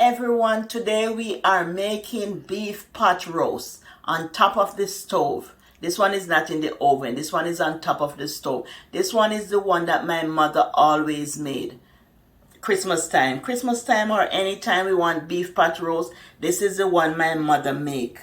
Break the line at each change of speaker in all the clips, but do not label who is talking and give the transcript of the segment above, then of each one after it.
everyone, today we are making beef pot roast on top of the stove. This one is not in the oven, this one is on top of the stove. This one is the one that my mother always made. Christmas time or any time we want beef pot roast, this is the one my mother make.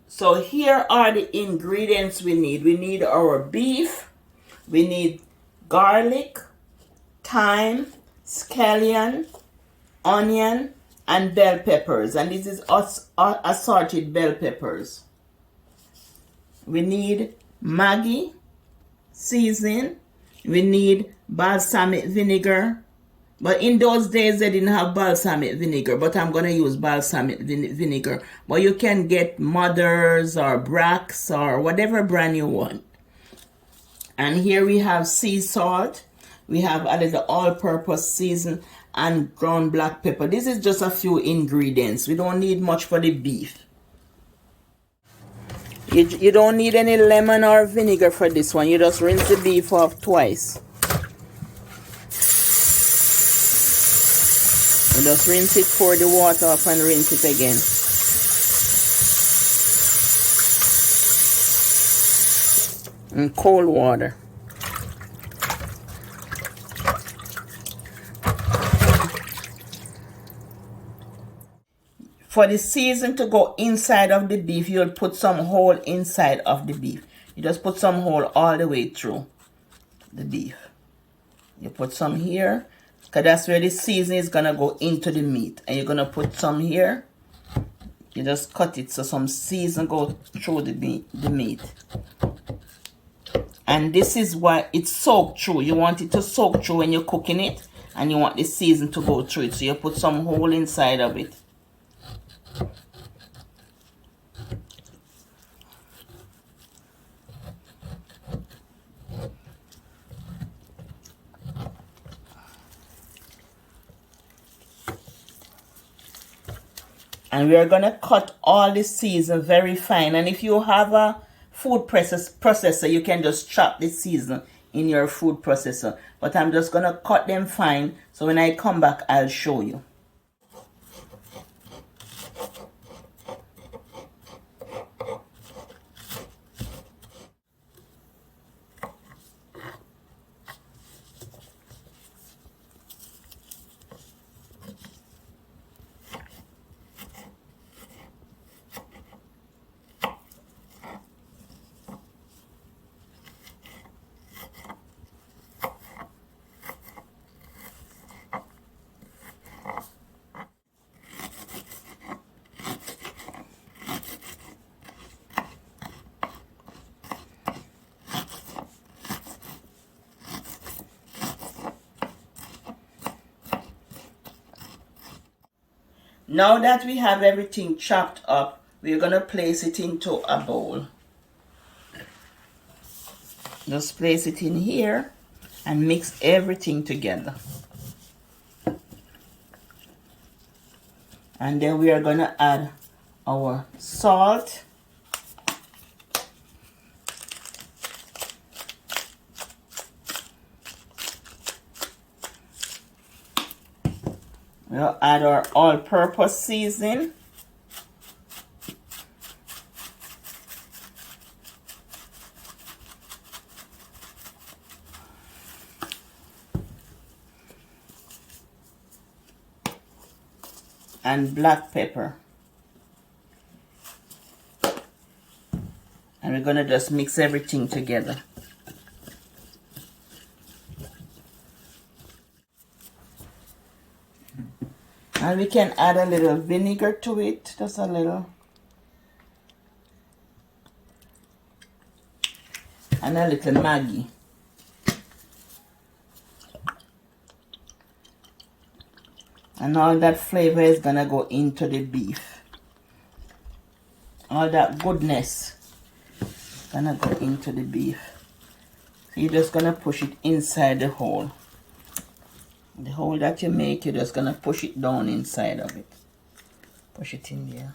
So here are the ingredients we need. We need our beef, we need garlic, thyme, scallion, onion, and bell peppers. And this is assorted bell peppers. We need Maggi seasoning. We need balsamic vinegar. But in those days, they didn't have balsamic vinegar. But I'm going to use balsamic vinegar. But you can get Mother's or Brack's or whatever brand you want. And here we have sea salt. We have a little all-purpose season and ground black pepper. This is just a few ingredients. We don't need much for the beef. You don't need any lemon or vinegar for this one. You just rinse the beef off twice. You just rinse it, pour the water off and rinse it again. In cold water. For the season to go inside of the beef, you'll put some hole inside of the beef. You just put some hole all the way through the beef. You put some here, because that's where the season is going to go into the meat. And you're going to put some here. You just cut it so some season go through the meat. And this is why it's soaked through. You want it to soak through when you're cooking it. And you want the season to go through it. So you put some hole inside of it. And we are going to cut all the season very fine. And if you have a food processor, you can just chop the season in your food processor. But I'm just going to cut them fine. So when I come back, I'll show you. Now that we have everything chopped up, we're going to place it into a bowl. Just place it in here and mix everything together. And then we are going to add our salt. We'll add our all-purpose seasoning. And black pepper. And we're going to just mix everything together. And we can add a little vinegar to it, just a little. And a little Maggi. And all that flavor is going to go into the beef. All that goodness is going to go into the beef. So you're just going to push it inside the hole. The hole that you make, you're just going to push it down inside of it. Push it in there.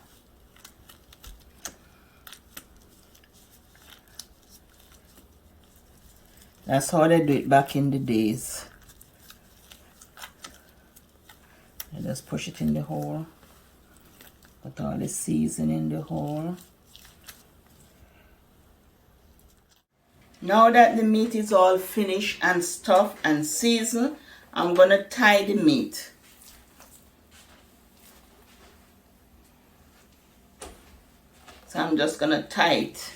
That's how they do it back in the days. You just push it in the hole. Put all the seasoning in the hole. Now that the meat is all finished and stuffed and seasoned, I'm going to tie the meat. So I'm just going to tie it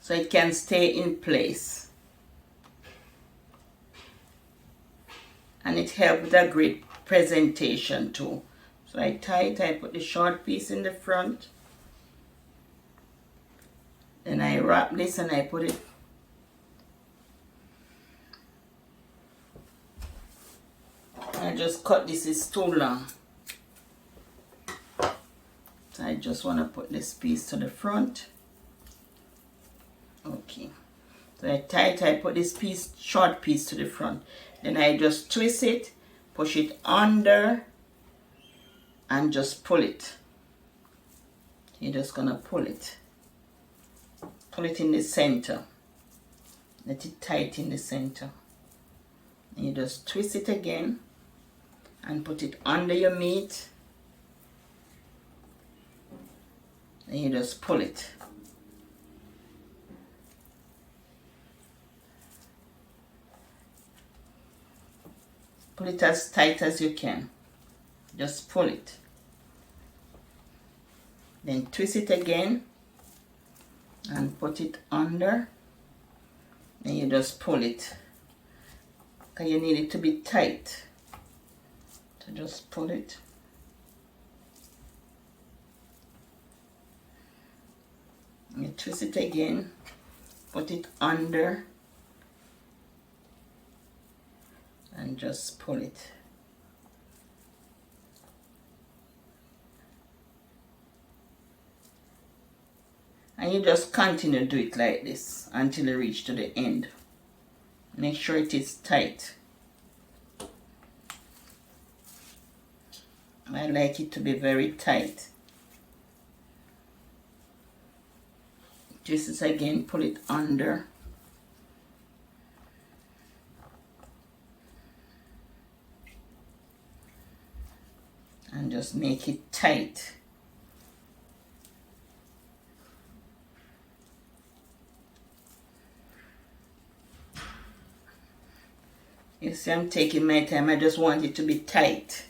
so it can stay in place. And it helps with a great presentation too. So I tie it, I put the short piece in the front. Then I wrap this and I put it. I just cut this, is too long. So I just want to put this piece to the front. Okay. So I tie it, I put this piece, short piece to the front. Then I just twist it, push it under, and just pull it. You're just gonna pull it. Pull it in the center. Let it tight in the center. And you just twist it again and put it under your meat. And you just pull it. Pull it as tight as you can. Just pull it. Then twist it again and put it under. And you just pull it. Because you need it to be tight. So just pull it. And you twist it again. Put it under. And just pull it. And you just continue to do it like this until you reach to the end. Make sure it is tight. I like it to be very tight. Twist this again, pull it under. And just make it tight. You see, I'm taking my time. I just want it to be tight.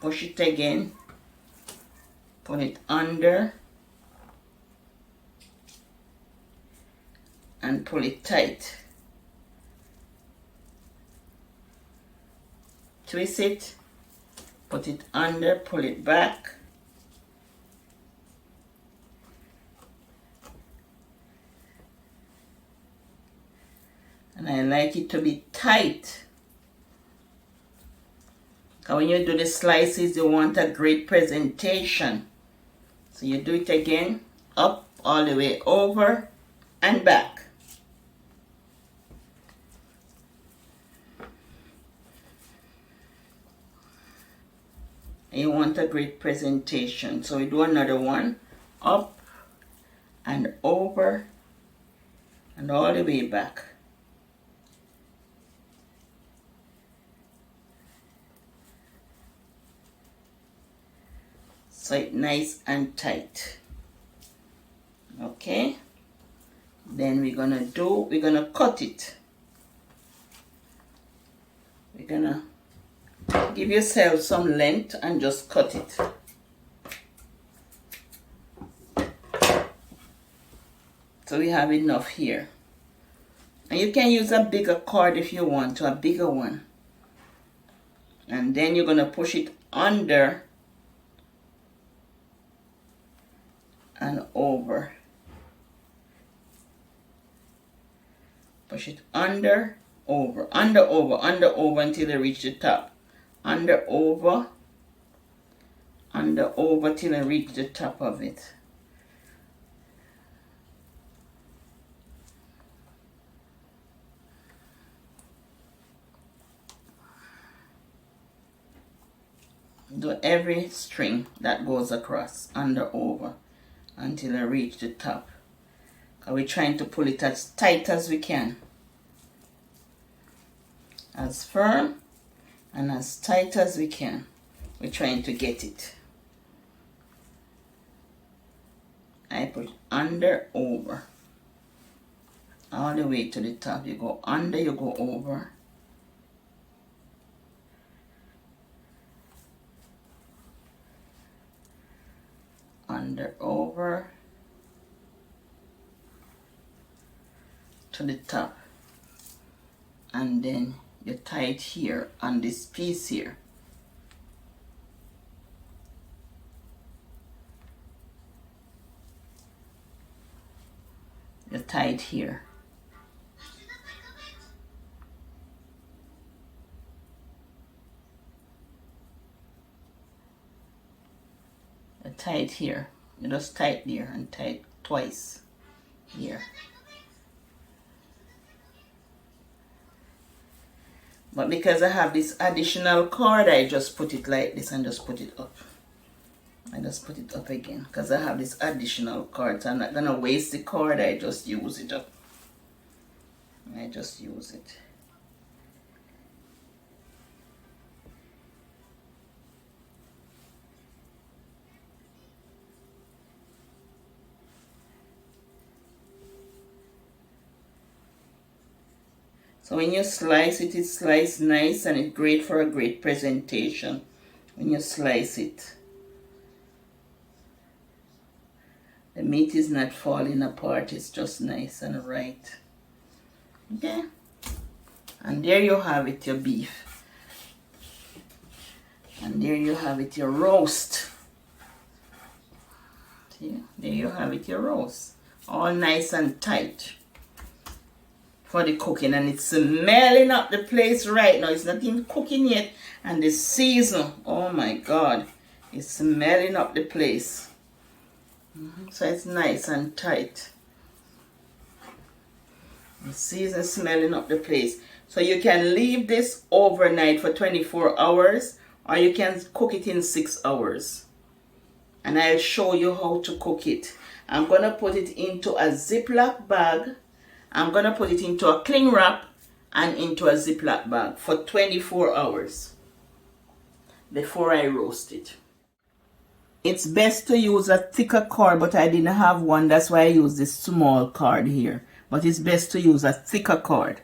Push it again. Put it under. And pull it tight. Twist it. Put it under. Pull it back. And I like it to be tight. Because when you do the slices, you want a great presentation. So you do it again, up, all the way over, and back. And you want a great presentation. So we do another one, up, and over, and all the way back. So it's nice and tight. Okay. Then we're gonna cut it. We're gonna give yourself some length and just cut it. So we have enough here. And you can use a bigger cord if you want to, a bigger one. And then you're gonna push it under and over. Push it under, over, under, over, under, over until you reach the top. Under, over till I reach the top of it. Do every string that goes across, under, over, until I reach the top. We're trying to pull it as tight as we can. as firm and as tight as we can. We're trying to get it. I put under, over, all the way to the top. You go under, you go over. Under, over, to the top. And then you tie it here on this piece here. You tie it here. You tie it here. You just tie it there and tie it twice here. But because I have this additional cord, I just put it like this and just put it up. I just put it up again because I have this additional cord. So I'm not gonna waste the cord. I just use it up. I just use it. So when you slice it, it's sliced nice and it's great for a great presentation when you slice it. The meat is not falling apart, it's just nice and right. Okay? And there you have it, your beef. And there you have it, your roast. See? There you have it, your roast. All nice and tight for the cooking, and it's smelling up the place right now. It's not even cooking yet, and the season, oh my God, it's smelling up the place. So it's nice and tight. The season smelling up the place. So you can leave this overnight for 24 hours, or you can cook it in 6 hours. And I'll show you how to cook it. I'm gonna put it into a Ziploc bag. I'm going to put it into a cling wrap and into a Ziploc bag for 24 hours before I roast it. It's best to use a thicker cord, but I didn't have one. That's why I use this small cord here. But it's best to use a thicker cord.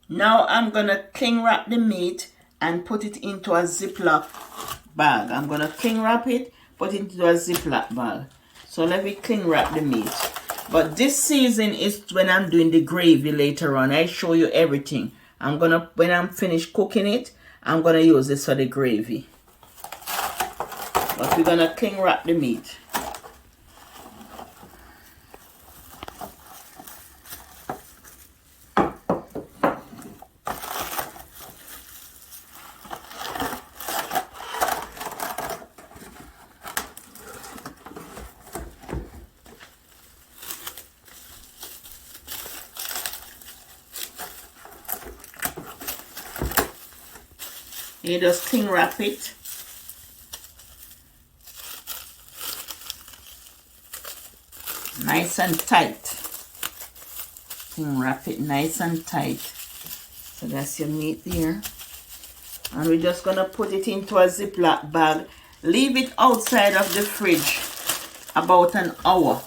Now I'm going to cling wrap the meat and put it into a Ziploc bag. I'm going to cling wrap it, put it into a Ziploc bag. So let me cling wrap the meat. But this season is when I'm doing the gravy later on. I show you everything. When I'm finished cooking it, I'm going to use this for the gravy. But we're going to cling wrap the meat. You just cling wrap it. Nice and tight. Cling wrap it nice and tight. So that's your meat there. And we're just going to put it into a Ziploc bag. Leave it outside of the fridge about an hour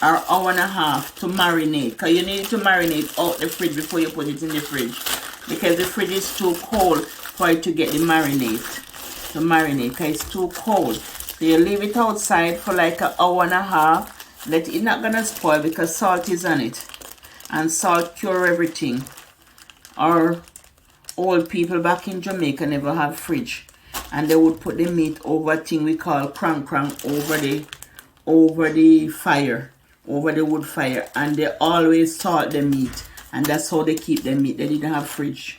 or hour and a half to marinate. Because you need to marinate out the fridge before you put it in the fridge. Because the fridge is too cold for it to get the marinate. To marinate because it's too cold. So you leave it outside for like an hour and a half. It's not going to spoil because salt is on it. And salt cure everything. Our old people back in Jamaica never have fridge. And they would put the meat over a thing we call crank over the fire. Over the wood fire. And they always salt the meat. And that's how they keep the meat. They didn't have fridge.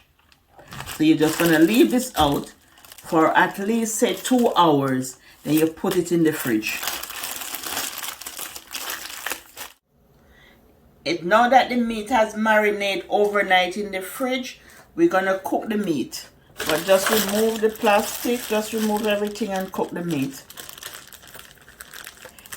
So you're just going to leave this out for at least say 2 hours. Then you put it in the fridge. Now that the meat has marinated overnight in the fridge, we're going to cook the meat. But just remove the plastic, just remove everything and cook the meat.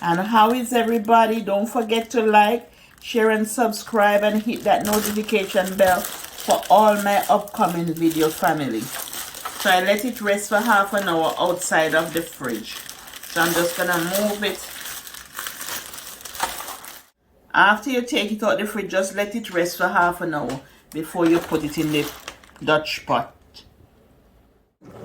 And how is everybody? Don't forget to like, share, and subscribe, and hit that notification bell for all my upcoming video, family. So I let it rest for half an hour outside of the fridge. So I'm just gonna move it. After you take it out the fridge, just let it rest for half an hour before you put it in the Dutch pot.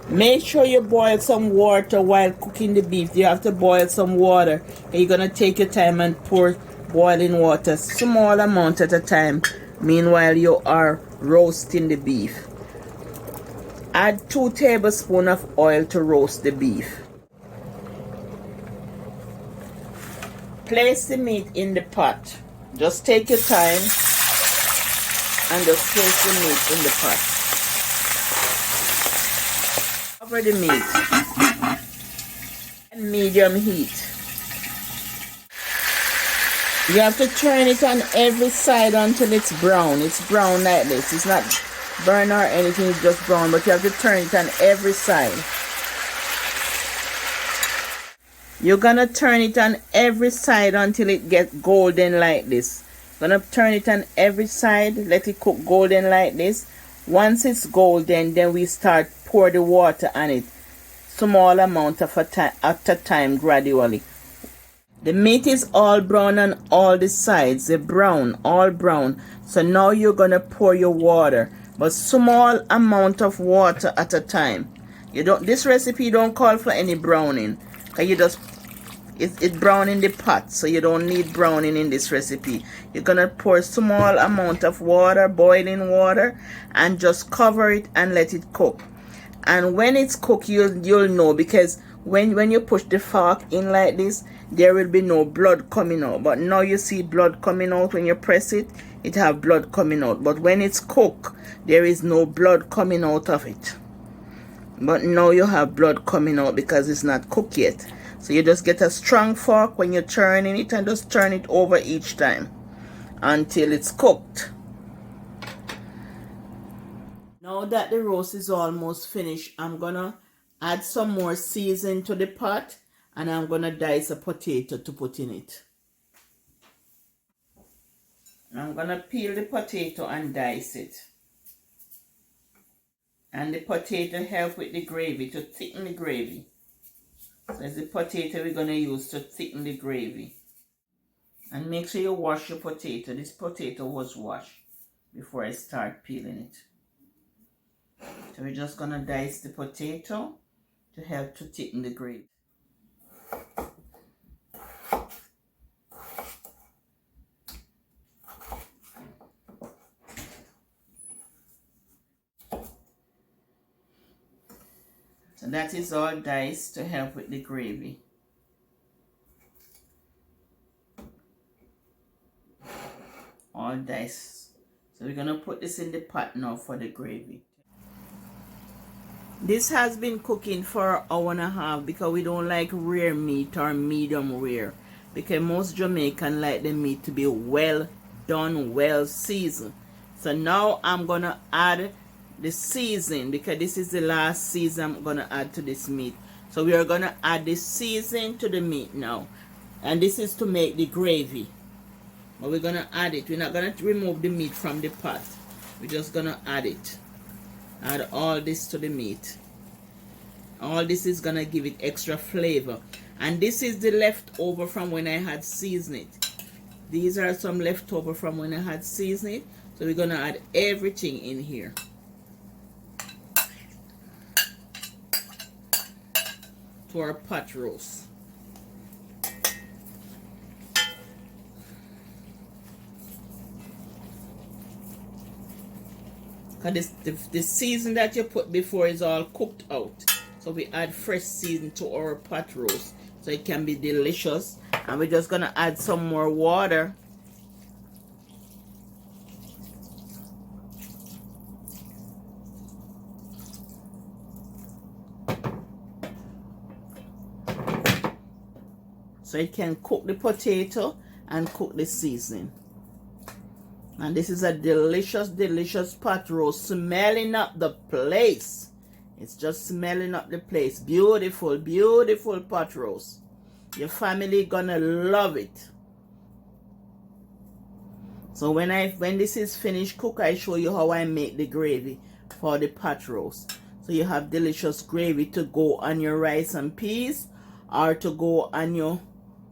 Make sure you boil some water while cooking the beef. You have to boil some water. And you're going to take your time and pour boiling water, small amount at a time. Meanwhile, you are roasting the beef. Add 2 tablespoons of oil to roast the beef. Place the meat in the pot. Just take your time and just place the meat in the pot. Cover the meat and medium heat. You have to turn it on every side until it's brown. It's brown like this. It's not burn or anything, it's just brown, but you have to turn it on every side. You're gonna turn it on every side until it gets golden like this. Gonna turn it on every side, let it cook golden like this. Once it's golden, then we start pour the water on it, small amount of at a time, gradually. The meat is all brown on all the sides. They're brown, all brown. So now you're gonna pour your water, but small amount of water at a time. You don't. This recipe don't call for any browning, cause you just it's brown in the pot, so you don't need browning in this recipe. You're gonna pour small amount of water, boiling water, and just cover it and let it cook. And when it's cooked, you'll know, because when you push the fork in like this, there will be no blood coming out. But now you see blood coming out. When you press it, it have blood coming out. But when it's cooked, there is no blood coming out of it. But now you have blood coming out because it's not cooked yet. So you just get a strong fork when you're turning it and just turn it over each time until it's cooked. Now that the roast is almost finished, I'm gonna add some more seasoning to the pot, and I'm gonna dice a potato to put in it. I'm gonna peel the potato and dice it. And the potato help with the gravy, to thicken the gravy. So it's the potato we're gonna use to thicken the gravy. And make sure you wash your potato. This potato was washed before I start peeling it. So we're just gonna dice the potato to help to thicken the gravy. So that is all diced to help with the gravy. All diced. So we're gonna put this in the pot now for the gravy. This has been cooking for an hour and a half because we don't like rare meat or medium rare. Because most Jamaican like the meat to be well done, well seasoned. So now I'm gonna add the seasoning, because this is the last season I'm gonna add to this meat. So we are gonna add the seasoning to the meat now, and this is to make the gravy. But we're gonna add it. We're not gonna remove the meat from the pot. We're just gonna add it. Add all this to the meat. All this is gonna give it extra flavor. And this is the leftover from when I had seasoned it. These are some leftover from when I had seasoned it. So we're gonna add everything in here. To our pot roast. Because the season that you put before is all cooked out. So we add fresh season to our pot roast so it can be delicious. And we're just going to add some more water. So it can cook the potato and cook the seasoning. And this is a delicious, delicious pot roast, smelling up the place. It's just smelling up the place. Beautiful, beautiful pot roast. Your family gonna love it. So when this is finished cook, I show you how I make the gravy for the pot roast. So you have delicious gravy to go on your rice and peas, or to go on your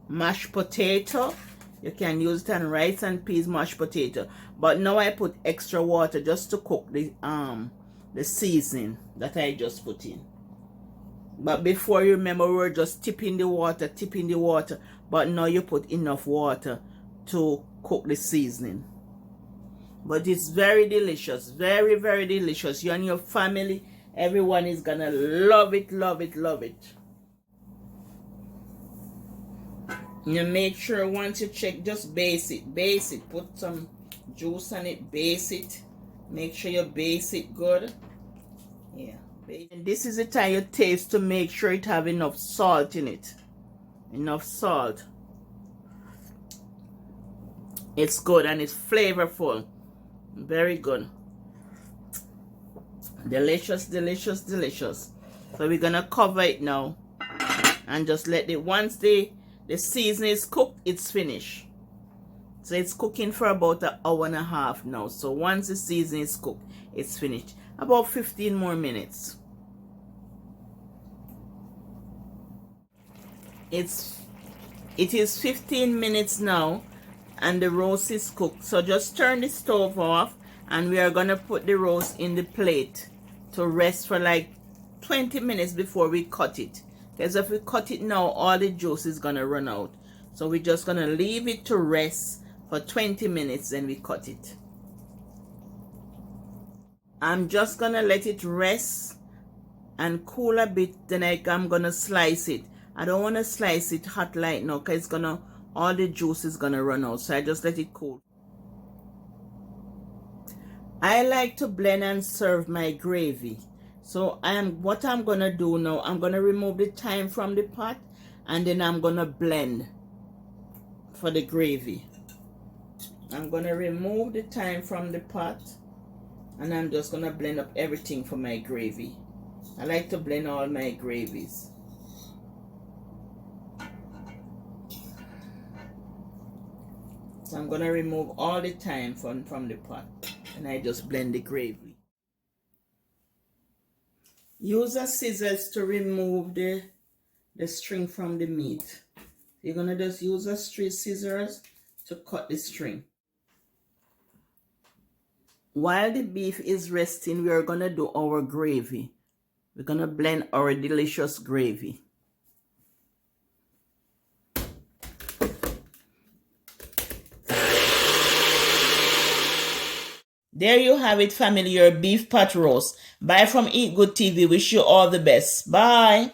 mashed potato. You can use it on rice and peas, mashed potato. But now I put extra water just to cook the seasoning that I just put in. But before, you remember, we were just tipping the water. But now you put enough water to cook the seasoning. But it's very delicious. Very, very delicious. You and your family, everyone is gonna love it, love it, love it. You make sure once you check, just base it. Put some juice on it, base it. Make sure you base it good. Yeah. And this is the time you taste to make sure it have enough salt in it. Enough salt. It's good and it's flavorful. Very good. Delicious, delicious, delicious. So we're gonna cover it now and just let it, once the seasoning is cooked, it's finished. So it's cooking for about an hour and a half now. So once the seasoning is cooked, it's finished. About 15 more minutes. It is 15 minutes now and the roast is cooked. So just turn the stove off and we are gonna put the roast in the plate to rest for like 20 minutes before we cut it. Because if we cut it now, all the juice is gonna run out. So we're just gonna leave it to rest for 20 minutes, then we cut it. I'm just gonna let it rest and cool a bit, then I'm gonna slice it. I don't want to slice it hot like now because it's gonna, all the juice is gonna run out, so I just let it cool. I like to blend and serve my gravy. So what I'm gonna do now, I'm gonna remove the thyme from the pot and then I'm gonna blend for the gravy. I'm gonna remove the thyme from the pot and I'm just gonna blend up everything for my gravy. I like to blend all my gravies. So I'm gonna remove all the thyme from the pot and I just blend the gravy. Use a scissors to remove the string from the meat. You're gonna just use a straight scissors to cut the string. While the beef is resting, we are gonna do our gravy. We're gonna blend our delicious gravy. There you have it, family, your beef pot roast. Bye from Eat Good TV. Wish you all the best. Bye.